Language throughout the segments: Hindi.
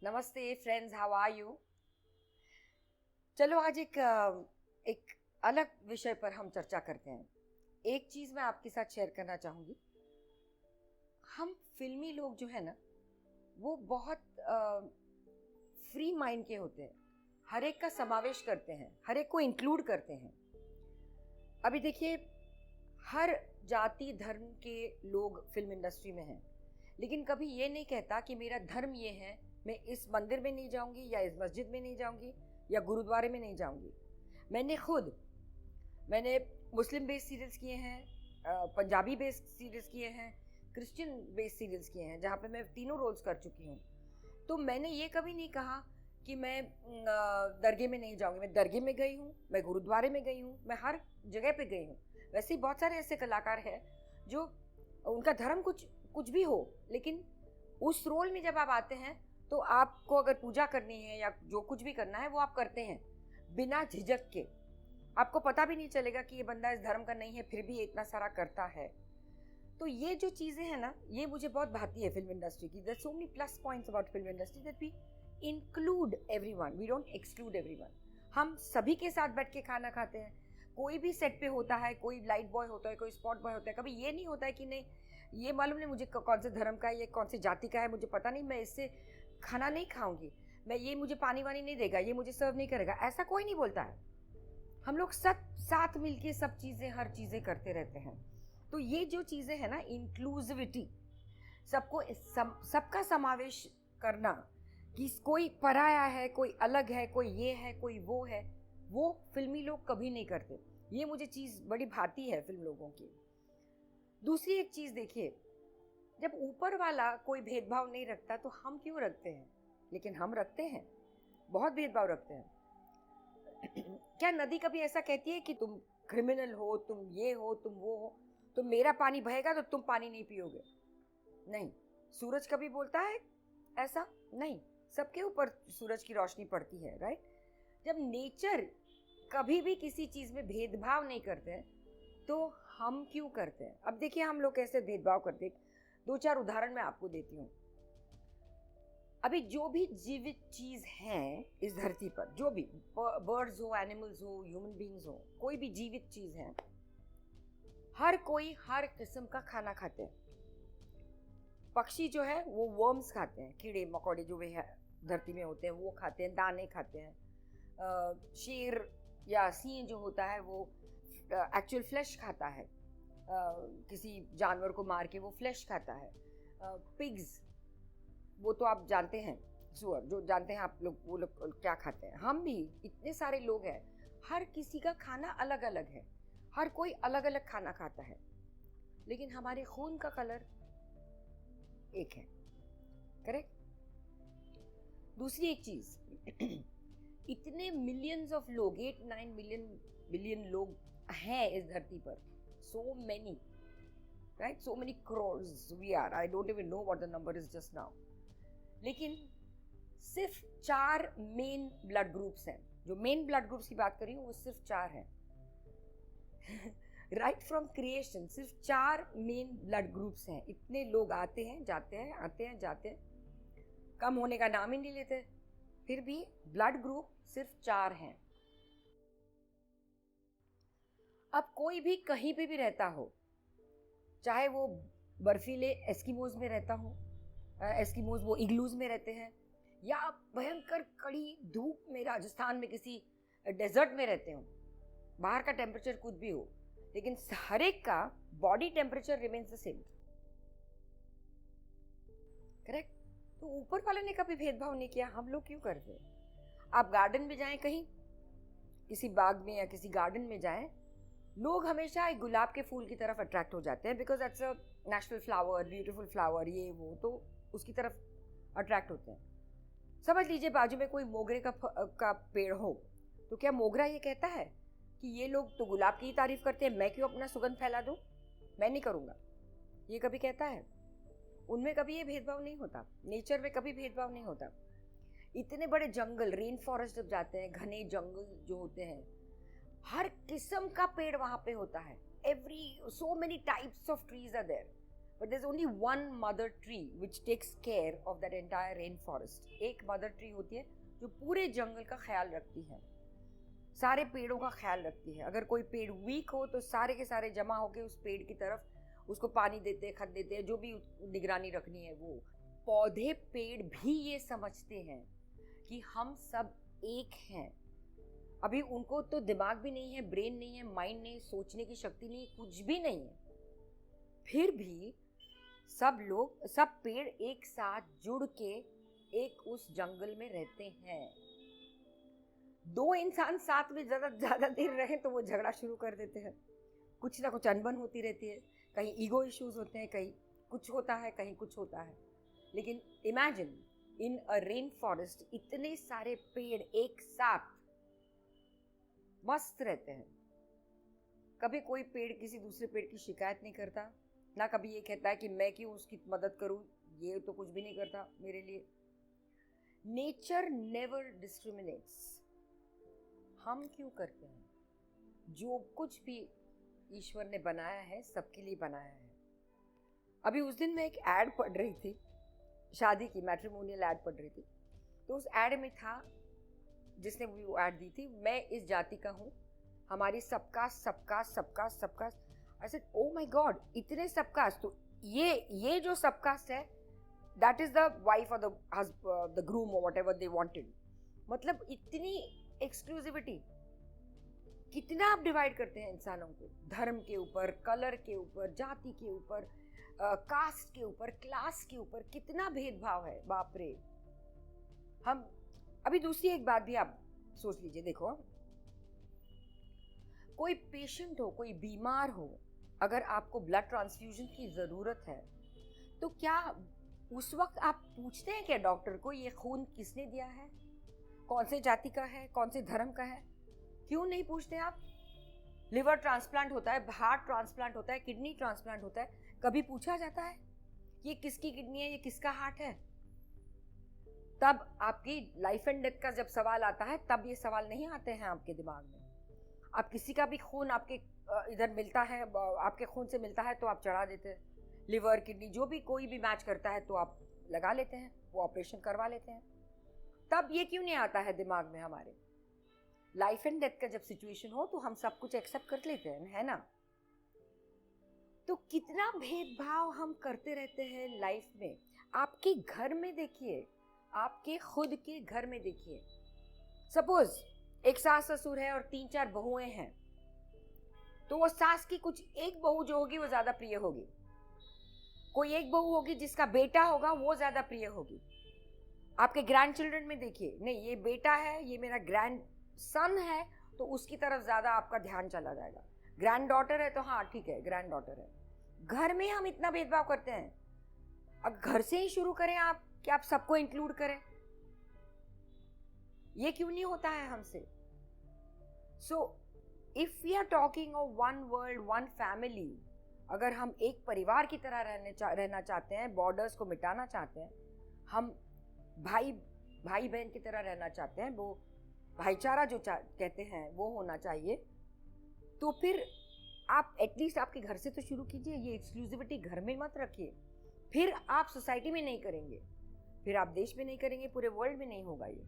नमस्ते फ्रेंड्स, हाउ आर यू। चलो आज एक अलग विषय पर हम चर्चा करते हैं। एक चीज़ मैं आपके साथ शेयर करना चाहूँगी। हम फिल्मी लोग जो है ना, वो बहुत फ्री माइंड के होते हैं। हर एक का समावेश करते हैं, हर एक को इंक्लूड करते हैं। अभी देखिए, हर जाति धर्म के लोग फिल्म इंडस्ट्री में हैं, लेकिन कभी ये नहीं कहता कि मेरा धर्म ये है, मैं इस मंदिर में नहीं जाऊंगी या इस मस्जिद में नहीं जाऊंगी या गुरुद्वारे में नहीं जाऊंगी। मैंने मुस्लिम बेस्ड सीरियल्स किए हैं, पंजाबी बेस्ड सीरियल्स किए हैं, क्रिश्चियन बेस्ड सीरियल्स किए हैं, जहाँ पे मैं तीनों रोल्स कर चुकी हूँ। तो मैंने ये कभी नहीं कहा कि मैं दरगाह में नहीं जाऊंगी। मैं दरगाह में गई हूँ, मैं गुरुद्वारे में गई हूँ, मैं हर जगह पे गई हूँ। वैसे ही बहुत सारे ऐसे कलाकार हैं जो उनका धर्म कुछ भी हो, लेकिन उस रोल में जब आप आते हैं तो आपको अगर पूजा करनी है या जो कुछ भी करना है वो आप करते हैं बिना झिझक के। आपको पता भी नहीं चलेगा कि ये बंदा इस धर्म का नहीं है, फिर भी ये इतना सारा करता है। तो ये जो चीज़ें हैं ना, ये मुझे बहुत भाती है फिल्म इंडस्ट्री की। There so many plus points about film industry that we include everyone, we don't exclude everyone. हम सभी के साथ बैठ के खाना खाते हैं। कोई भी सेट पे होता है, कोई लाइट बॉय होता है, कोई स्पॉट बॉय होता है। कभी ये नहीं होता है कि नहीं, ये मालूम नहीं मुझे कौन से धर्म का है, ये कौन सी जाति का है, मुझे पता नहीं, मैं इससे खाना नहीं खाऊंगी, मैं ये मुझे पानी वानी नहीं देगा, ये मुझे सर्व नहीं करेगा। ऐसा कोई नहीं बोलता है। हम लोग सब साथ मिलके सब चीज़ें, हर चीज़ें करते रहते हैं। तो ये जो चीज़ें हैं ना, इंक्लूसिविटी, सबका समावेश करना, कि कोई पराया है, कोई अलग है, कोई ये है, कोई वो है, वो फिल्मी लोग कभी नहीं करते। ये मुझे चीज़ बड़ी भाती है फिल्म लोगों की। दूसरी एक चीज़ देखिए, जब ऊपर वाला कोई भेदभाव नहीं रखता तो हम क्यों रखते हैं? लेकिन हम रखते हैं, बहुत भेदभाव रखते हैं। क्या नदी कभी ऐसा कहती है कि तुम क्रिमिनल हो, तुम ये हो, तुम वो हो, तो मेरा पानी बहेगा तो तुम पानी नहीं पियोगे? नहीं। सूरज कभी बोलता है ऐसा? नहीं। सबके ऊपर सूरज की रोशनी पड़ती है, राइट? जब नेचर कभी भी किसी चीज़ में भेदभाव नहीं करते हैं तो हम क्यों करते हैं? अब देखिए, हम लोग कैसे भेदभाव करते हैं। 2-4 उदाहरण मैं आपको देती हूँ। अभी जो भी जीवित चीज़ है इस धरती पर, जो भी बर्ड्स हो, एनिमल्स हो, ह्यूमन बींग्स हो, कोई भी जीवित चीज़ है, हर कोई हर किस्म का खाना खाते हैं। पक्षी जो है वो वर्म्स खाते हैं, कीड़े मकोड़े जो भी है धरती में होते हैं वो खाते हैं, दाने खाते हैं। शेर या सिंह जो होता है वो एक्चुअल फ्लैश खाता है, किसी जानवर को मार के वो फ्लैश खाता है। पिग्स, वो तो आप जानते हैं, सुअर जो जानते हैं आप लोग, वो लोग क्या खाते हैं। हम भी, इतने सारे लोग हैं, हर किसी का खाना अलग अलग है, हर कोई अलग अलग खाना खाता है, लेकिन हमारे खून का कलर एक है, करेक्ट? दूसरी एक चीज, इतने मिलियंस ऑफ लोग, 8-9 बिलियन लोग हैं इस धरती पर, so many, right? So many crores we are, I don't even know what the number is just now. लेकिन सिर्फ 4 मेन ब्लड ग्रुप्स हैं। जो मेन ब्लड ग्रुप्स की बात कर रही हूँ वो सिर्फ 4 हैं। राइट फ्रॉम क्रिएशन सिर्फ 4 मेन ब्लड ग्रुप्स हैं। इतने लोग आते हैं जाते हैं, आते हैं जाते हैं, कम होने का नाम ही नहीं लेते, फिर भी ब्लड ग्रुप सिर्फ 4 हैं। अब कोई भी कहीं पे भी रहता हो, चाहे वो बर्फीले एस्किमोज में रहता हो, एस्किमोज वो इग्लूज में रहते हैं, या भयंकर कड़ी धूप में राजस्थान में किसी डेजर्ट में रहते हो, बाहर का टेम्परेचर कुछ भी हो, लेकिन हर एक का body temperature remains the same, correct? तो ऊपर वाले ने कभी भेदभाव नहीं किया, हम लोग क्यों करते हैं? आप गार्डन में जाएं, कहीं किसी बाग में या किसी गार्डन में जाएं, लोग हमेशा एक गुलाब के फूल की तरफ अट्रैक्ट हो जाते हैं, because that's a national flower, beautiful flower, ये वो, तो उसकी तरफ अट्रैक्ट होते हैं। समझ लीजिए बाजू में कोई मोगरे का पेड़ हो, तो क्या मोगरा ये कहता है कि ये लोग तो गुलाब की ही तारीफ करते हैं, मैं क्यों अपना सुगंध फैला दूं, मैं नहीं करूंगा? ये कभी कहता है? उनमें कभी ये भेदभाव नहीं होता, नेचर में कभी भेदभाव नहीं होता। इतने बड़े जंगल, रेन फॉरेस्ट जब जाते हैं, घने जंगल जो होते हैं, हर किस्म का पेड़ वहां पे होता है। So many types of trees are there. but there's only one mother tree which takes care of that entire rainforest. एक mother tree होती है जो पूरे जंगल का ख्याल रखती है, सारे पेड़ों का ख्याल रखती है. अगर कोई पेड़ वीक हो तो सारे के सारे जमा होके उस पेड़ की तरफ उसको पानी देते हैं, खत देते हैं, जो भी निगरानी रखनी है वो. पौधे पेड़ भी ये समझते हैं कि हम सब एक हैं. अभी उनको तो दिमाग भी नहीं है, ब्रेन नहीं है, माइंड नहीं, सोचने की शक्ति नहीं, कुछ भी नहीं है. फिर भी सब लोग, सब पेड़ एक साथ जुड़ के एक उस जंगल में रहते हैं. दो इंसान साथ में ज्यादा देर रहे तो वो झगड़ा शुरू कर देते हैं. कुछ ना कुछ अनबन होती रहती है, कहीं ईगो इश्यूज होते हैं, कहीं कुछ होता है, कहीं कुछ होता है. लेकिन imagine in a rain forest इतने सारे पेड़ एक साथ मस्त रहते हैं. कभी कोई पेड़ किसी दूसरे पेड़ की शिकायत नहीं करता, ना कभी ये कहता है कि मैं क्यों उसकी मदद करूं, ये तो कुछ भी नहीं करता मेरे लिए. Nature never discriminates. हम क्यों करते हैं? जो कुछ भी ईश्वर ने बनाया है सबके लिए बनाया है. अभी उस दिन मैं एक एड पढ़ रही थी, शादी की मैट्रिमोनियल एड पढ़ रही थी. तो उस एड में था, जिसने वो एड दी थी, मैं इस जाति का हूँ, हमारी सबका सबका सबका सबका. I said O my God, इतने सबकास्ट. तो ये जो सबकास्ट है दैट इज द वाइफ और द ग्रूम और व्हाटएवर दे वांटेड. मतलब इतनी एक्सक्लूसिविटी. कितना आप डिवाइड करते हैं इंसानों को, धर्म के ऊपर, कलर के ऊपर, जाति के ऊपर, कास्ट के ऊपर, क्लास के ऊपर, कितना भेदभाव है. बाप रे. हम अभी दूसरी एक बात भी आप सोच लीजिए. देखो, कोई पेशेंट हो, कोई बीमार हो, अगर आपको ब्लड ट्रांसफ्यूजन की ज़रूरत है तो क्या उस वक्त आप पूछते हैं क्या डॉक्टर को ये खून किसने दिया है, कौन से जाति का है, कौन से धर्म का है? क्यों नहीं पूछते आप? लिवर ट्रांसप्लांट होता है, हार्ट ट्रांसप्लांट होता है, किडनी ट्रांसप्लांट होता है, कभी पूछा जाता है ये किसकी किडनी है, ये किसका हार्ट है? तब आपकी लाइफ एंड डेथ का जब सवाल आता है तब ये सवाल नहीं आते हैं आपके दिमाग में. आप किसी का भी खून आपके इधर मिलता है, आपके खून से मिलता है तो आप चढ़ा देते हैं. लिवर, किडनी, जो भी कोई भी मैच करता है तो आप लगा लेते हैं, वो ऑपरेशन करवा लेते हैं. तब ये क्यों नहीं आता है दिमाग में हमारे? लाइफ एंड डेथ का जब सिचुएशन हो तो हम सब कुछ एक्सेप्ट कर लेते हैं, है ना? तो कितना भेदभाव हम करते रहते हैं लाइफ में. आपके घर में देखिए, आपके खुद के घर में देखिए. सपोज एक सास ससुर है और 3-4 बहुएं हैं, तो वो सास की कुछ एक बहू जो होगी वो ज्यादा प्रिय होगी. कोई एक बहू होगी जिसका बेटा होगा वो ज्यादा प्रिय होगी. आपके ग्रैंड चिल्ड्रन में देखिए, नहीं ये बेटा है, ये मेरा ग्रैंड सन है, तो उसकी तरफ ज्यादा आपका ध्यान चला जाएगा. ग्रैंड डॉटर है तो हाँ ठीक है, ग्रैंड डॉटर है. घर में हम इतना भेदभाव करते हैं. अब घर से ही शुरू करें आप कि आप सबको इंक्लूड करें. ये क्यों नहीं होता है हमसे? So if we are talking of one world, one family, अगर हम एक परिवार की तरह रहना चाहते हैं, बॉर्डर्स को मिटाना चाहते हैं, हम भाई बहन की तरह रहना चाहते हैं, वो भाईचारा जो कहते हैं वो होना चाहिए, तो फिर आप एटलीस्ट आपके घर से तो शुरू कीजिए. ये एक्सक्लूसिविटी घर में मत रखिए. फिर आप सोसाइटी में नहीं करेंगे, फिर आप देश में नहीं करेंगे, पूरे वर्ल्ड में नहीं होगा. ये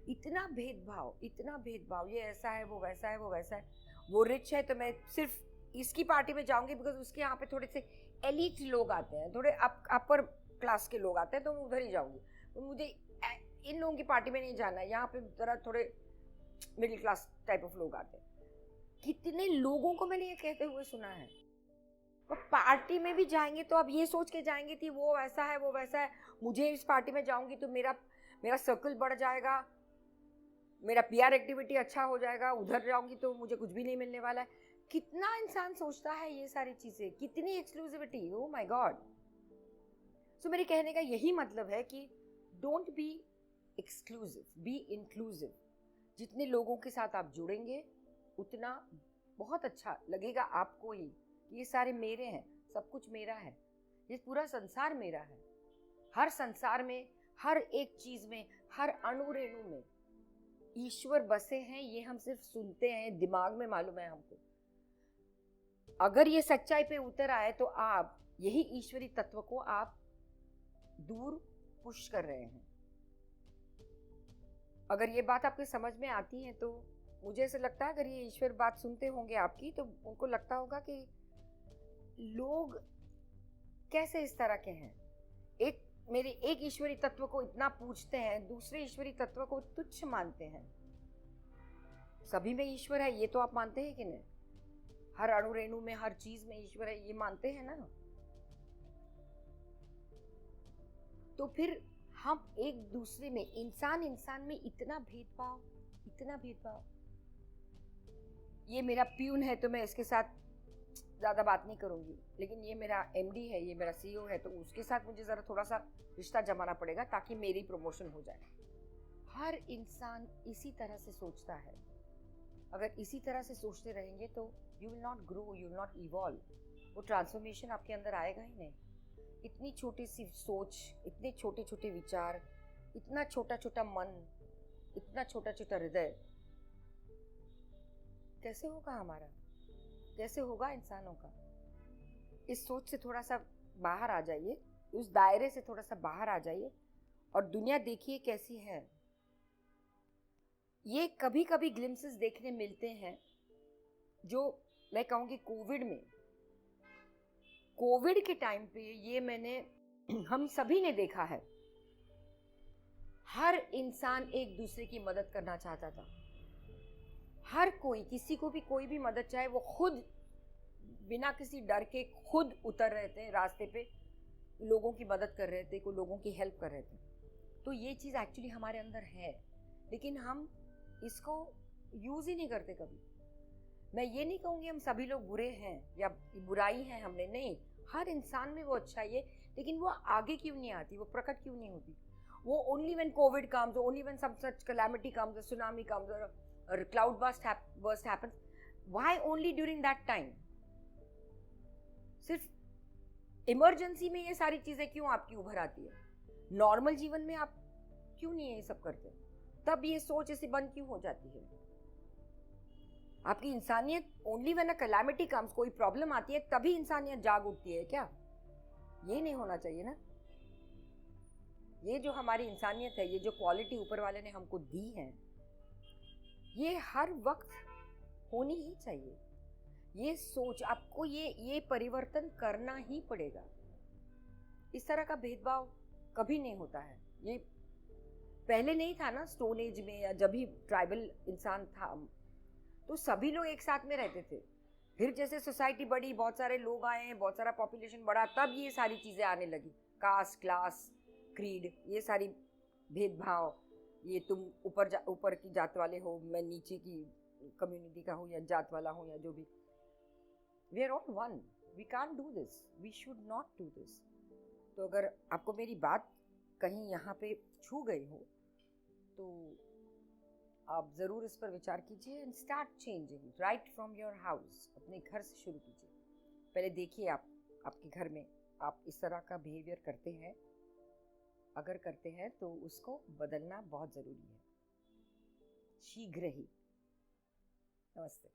इतना भेदभाव, इतना भेदभाव, ये ऐसा है, वो वैसा है, वो वैसा है, वो रिच है तो मैं सिर्फ इसकी पार्टी में जाऊंगी बिकॉज उसके यहाँ पे थोड़े से एलिट लोग आते हैं, थोड़े अपर क्लास के लोग आते हैं, तो मैं उधर ही जाऊंगी. तो मुझे इन लोगों की पार्टी में नहीं जाना है, यहाँ पे जरा थोड़े मिडिल क्लास टाइप ऑफ लोग आते हैं. कितने लोगों को मैंने ये कहते हुए सुना है. और पार्टी में भी जाएंगे तो अब ये सोच के जाएंगे कि वो ऐसा है, वो वैसा है, मुझे इस पार्टी में जाऊंगी तो मेरा सर्कल बढ़ जाएगा, मेरा पीआर एक्टिविटी अच्छा हो जाएगा, उधर जाऊंगी तो मुझे कुछ भी नहीं मिलने वाला है. कितना इंसान सोचता है ये सारी चीजें, कितनी exclusivity. Oh my God. So मेरे कहने का यही मतलब है कि don't be exclusive, be inclusive. जितने लोगों के साथ आप जुड़ेंगे उतना बहुत अच्छा लगेगा आपको ही. ये सारे मेरे हैं, सब कुछ मेरा है, ये पूरा संसार मेरा है. हर संसार में, हर एक चीज में, हर अणु रेणु में ईश्वर बसे हैं. ये हम सिर्फ सुनते हैं, दिमाग में मालूम है हमको. अगर ये सच्चाई पे उतर आए तो आप यही ईश्वरी तत्व को आप दूर पुश कर रहे हैं। अगर ये बात आपके समझ में आती है तो मुझे ऐसा लगता है, अगर ये ईश्वर बात सुनते होंगे आपकी, तो उनको लगता होगा कि लोग कैसे इस तरह के हैं। मेरे एक ईश्वरी तत्व को इतना पूछते हैं, दूसरे ईश्वरी तत्व को तुच्छ मानते हैं। सभी में ईश्वर है, ये तो आप मानते हैं कि नहीं? हर अणु रेणु में, हर चीज में ईश्वर है, ये मानते हैं ना? तो फिर हम एक दूसरे में, इंसान में इतना भेदभाव, इतना भेदभाव। ये मेरा प्यून है तो मैं इसके साथ ज़्यादा बात नहीं करूँगी, लेकिन ये मेरा एमडी है, ये मेरा सीईओ है, तो उसके साथ मुझे ज़रा थोड़ा सा रिश्ता जमाना पड़ेगा ताकि मेरी प्रमोशन हो जाए। हर इंसान इसी तरह से सोचता है। अगर इसी तरह से सोचते रहेंगे तो you will not grow, you will not evolve. वो ट्रांसफॉर्मेशन आपके अंदर आएगा ही नहीं। इतनी छोटी सी सोच, इतने छोटे छोटे विचार, इतना छोटा छोटा मन, इतना छोटा छोटा हृदय कैसे होगा हमारा? कैसे होगा इंसानों का? इस सोच से थोड़ा सा बाहर आ जाइए, उस दायरे से थोड़ा सा बाहर आ जाइए और दुनिया देखिए कैसी है। ये कभी कभी ग्लिम्सेस देखने मिलते हैं, जो मैं कहूँगी कोविड के टाइम पे ये मैंने हम सभी ने देखा है। हर इंसान एक दूसरे की मदद करना चाहता था। हर कोई, किसी को भी कोई भी मदद चाहे, वो खुद बिना किसी डर के खुद उतर रहे थे रास्ते पे, लोगों की मदद कर रहे थे, कोई लोगों की हेल्प कर रहे थे। तो ये चीज़ एक्चुअली हमारे अंदर है, लेकिन हम इसको यूज़ ही नहीं करते कभी। मैं ये नहीं कहूँगी हम सभी लोग बुरे हैं या बुराई है हमने, नहीं, हर इंसान में वो अच्छाई है, लेकिन वो आगे क्यों नहीं आती, वो प्रकट क्यों नहीं होती? वो only when Covid comes, only when some such calamity comes, tsunami comes और cloud burst happens, why only during that time? सिर्फ इमरजेंसी में ये सारी चीजें क्यों आपकी उभर आती है? नॉर्मल जीवन में आप क्यों नहीं ये सब करते? तब ये सोच ऐसी बंद क्यों हो जाती है? आपकी इंसानियत only when a calamity comes, कोई प्रॉब्लम आती है तभी इंसानियत जाग उठती है क्या? ये नहीं होना चाहिए ना। ये जो हमारी इंसानियत है, ये जो क्वालिटी ऊपर वाले ने हमको दी है, ये हर वक्त होनी ही चाहिए। ये सोच आपको, ये परिवर्तन करना ही पड़ेगा। इस तरह का भेदभाव कभी नहीं होता है। ये पहले नहीं था ना, स्टोन एज में या जब भी ट्राइबल इंसान था तो सभी लोग एक साथ में रहते थे। फिर जैसे सोसाइटी बढ़ी, बहुत सारे लोग आए, बहुत सारा पॉपुलेशन बढ़ा, तब ये सारी चीज़ें आने लगी। कास्ट, क्लास, क्रीड, ये सारी भेदभाव, ये तुम ऊपर की जात वाले हो, मैं नीचे की कम्युनिटी का हूँ या जात वाला हूँ या जो भी। We are all one, we can't do this, we should not do this. तो अगर आपको मेरी बात कहीं यहाँ पे छू गई हो तो आप ज़रूर इस पर विचार कीजिए and start changing right from your house. अपने घर से शुरू कीजिए। पहले देखिए आपके घर में आप इस तरह का बिहेवियर करते हैं। अगर करते हैं तो उसको बदलना बहुत ज़रूरी है, शीघ्र ही। नमस्ते।